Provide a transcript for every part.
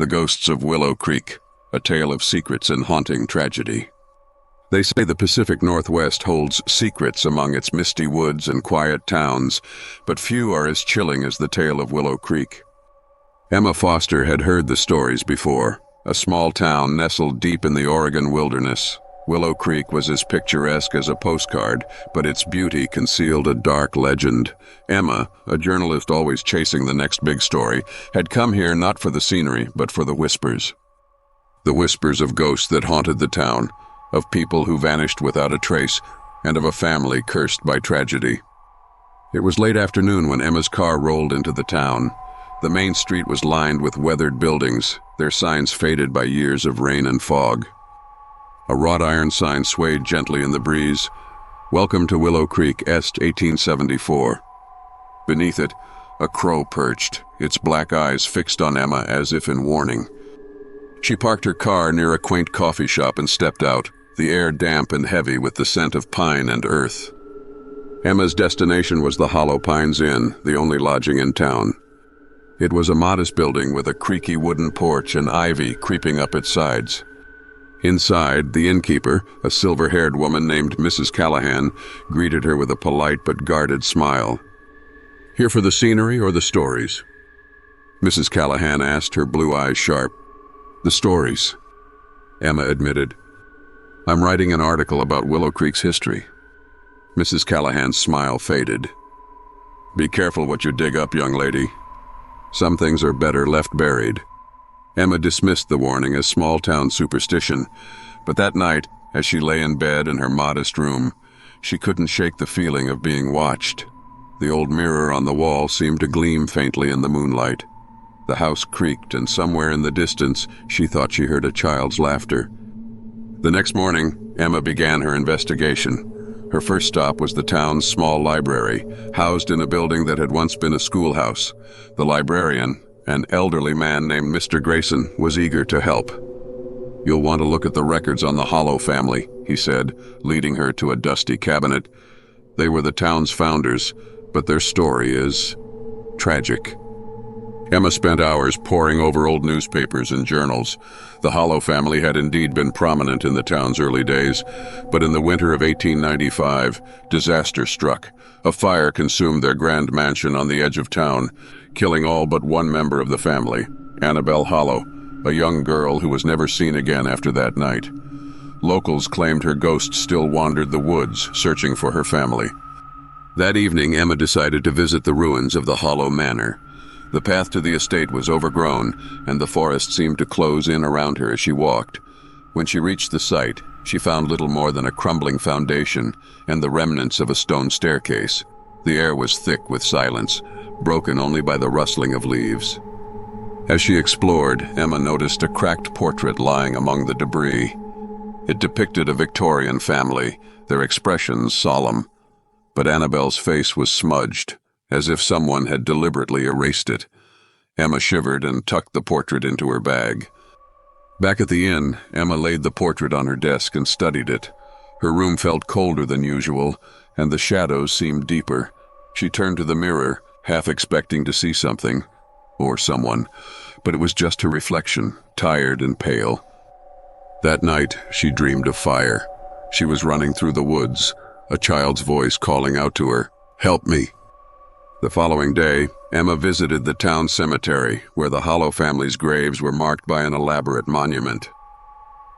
The Ghosts of Willow Creek, a tale of secrets and haunting tragedy. They say the Pacific Northwest holds secrets among its misty woods and quiet towns, but few are as chilling as the tale of Willow Creek. Emma Foster had heard the stories before. A small town nestled deep in the Oregon wilderness, Willow Creek was as picturesque as a postcard, but its beauty concealed a dark legend. Emma, a journalist always chasing the next big story, had come here not for the scenery, but for the whispers. The whispers of ghosts that haunted the town, of people who vanished without a trace, and of a family cursed by tragedy. It was late afternoon when Emma's car rolled into the town. The main street was lined with weathered buildings, their signs faded by years of rain and fog. A wrought iron sign swayed gently in the breeze. "Welcome to Willow Creek, Est 1874. Beneath it, a crow perched, its black eyes fixed on Emma as if in warning. She parked her car near a quaint coffee shop and stepped out, the air damp and heavy with the scent of pine and earth. Emma's destination was the Hollow Pines Inn, the only lodging in town. It was a modest building with a creaky wooden porch and ivy creeping up its sides. Inside, the innkeeper, a silver-haired woman named Mrs. Callahan, greeted her with a polite but guarded smile. "Here for the scenery or the stories?" Mrs. Callahan asked, her blue eyes sharp. "The stories," Emma admitted. "I'm writing an article about Willow Creek's history." Mrs. Callahan's smile faded. "Be careful what you dig up, young lady. Some things are better left buried." Emma dismissed the warning as small-town superstition, but that night, as she lay in bed in her modest room, she couldn't shake the feeling of being watched. The old mirror on the wall seemed to gleam faintly in the moonlight. The house creaked, and somewhere in the distance, she thought she heard a child's laughter. The next morning, Emma began her investigation. Her first stop was the town's small library, housed in a building that had once been a schoolhouse. The librarian, an elderly man named Mr. Grayson, was eager to help. "You'll want to look at the records on the Hollow family," he said, leading her to a dusty cabinet. "They were the town's founders, but their story is tragic." Emma spent hours poring over old newspapers and journals. The Hollow family had indeed been prominent in the town's early days, but in the winter of 1895, disaster struck. A fire consumed their grand mansion on the edge of town, killing all but one member of the family, Annabelle Hollow, a young girl who was never seen again after that night. Locals claimed her ghost still wandered the woods, searching for her family. That evening, Emma decided to visit the ruins of the Hollow Manor. The path to the estate was overgrown, and the forest seemed to close in around her as she walked. When she reached the site, she found little more than a crumbling foundation and the remnants of a stone staircase. The air was thick with silence, broken only by the rustling of leaves. As she explored, Emma noticed a cracked portrait lying among the debris. It depicted a Victorian family, their expressions solemn. But Annabelle's face was smudged, as if someone had deliberately erased it. Emma shivered and tucked the portrait into her bag. Back at the inn, Emma laid the portrait on her desk and studied it. Her room felt colder than usual, and the shadows seemed deeper. She turned to the mirror, half expecting to see something, or someone, but it was just her reflection, tired and pale. That night, she dreamed of fire. She was running through the woods, a child's voice calling out to her, "Help me." The following day, Emma visited the town cemetery, where the Hollow family's graves were marked by an elaborate monument.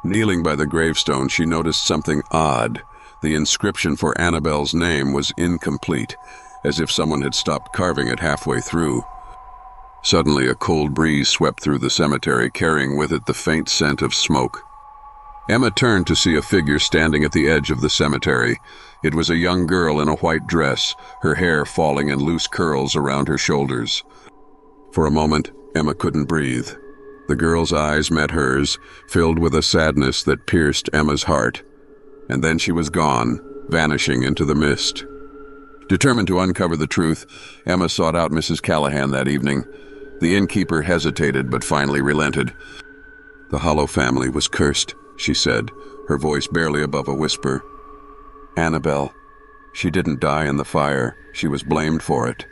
Kneeling by the gravestone, she noticed something odd. The inscription for Annabelle's name was incomplete, as if someone had stopped carving it halfway through. Suddenly, a cold breeze swept through the cemetery, carrying with it the faint scent of smoke. Emma turned to see a figure standing at the edge of the cemetery. It was a young girl in a white dress, her hair falling in loose curls around her shoulders. For a moment, Emma couldn't breathe. The girl's eyes met hers, filled with a sadness that pierced Emma's heart. And then she was gone, vanishing into the mist. Determined to uncover the truth, Emma sought out Mrs. Callahan that evening. The innkeeper hesitated but finally relented. "The Hollow family was cursed," she said, her voice barely above a whisper. "Annabelle. She didn't die in the fire. She was blamed for it.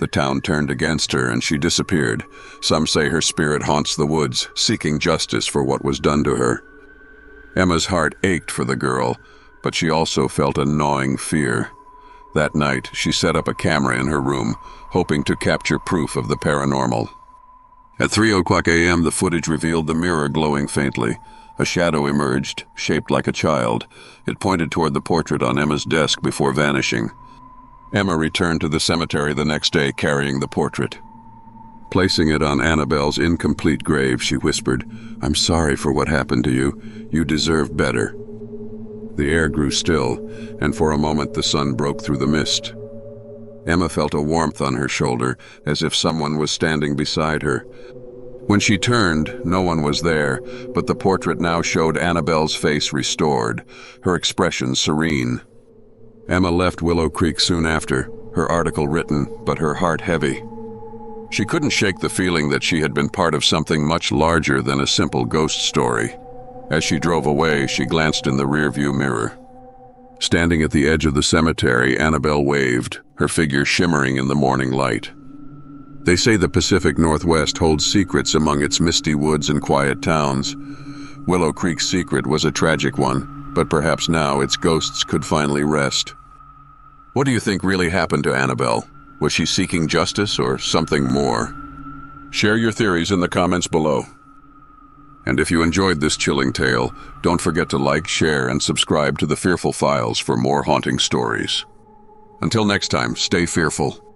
The town turned against her and she disappeared. Some say her spirit haunts the woods, seeking justice for what was done to her. Emma's heart ached for the girl, but she also felt a gnawing fear. That night, she set up a camera in her room, hoping to capture proof of the paranormal. At 3:00 a.m., the footage revealed the mirror glowing faintly. A shadow emerged, shaped like a child. It pointed toward the portrait on Emma's desk before vanishing. Emma returned to the cemetery the next day carrying the portrait. Placing it on Annabelle's incomplete grave, she whispered, "I'm sorry for what happened to you. You deserve better." The air grew still, and for a moment the sun broke through the mist. Emma felt a warmth on her shoulder, as if someone was standing beside her. When she turned, no one was there, but the portrait now showed Annabelle's face restored, her expression serene. Emma left Willow Creek soon after, her article written, but her heart heavy. She couldn't shake the feeling that she had been part of something much larger than a simple ghost story. As she drove away, she glanced in the rearview mirror. Standing at the edge of the cemetery, Annabelle waved, her figure shimmering in the morning light. They say the Pacific Northwest holds secrets among its misty woods and quiet towns. Willow Creek's secret was a tragic one, but perhaps now its ghosts could finally rest. What do you think really happened to Annabelle? Was she seeking justice or something more? Share your theories in the comments below. And if you enjoyed this chilling tale, don't forget to like, share, and subscribe to the Fearful Files for more haunting stories. Until next time, stay fearful.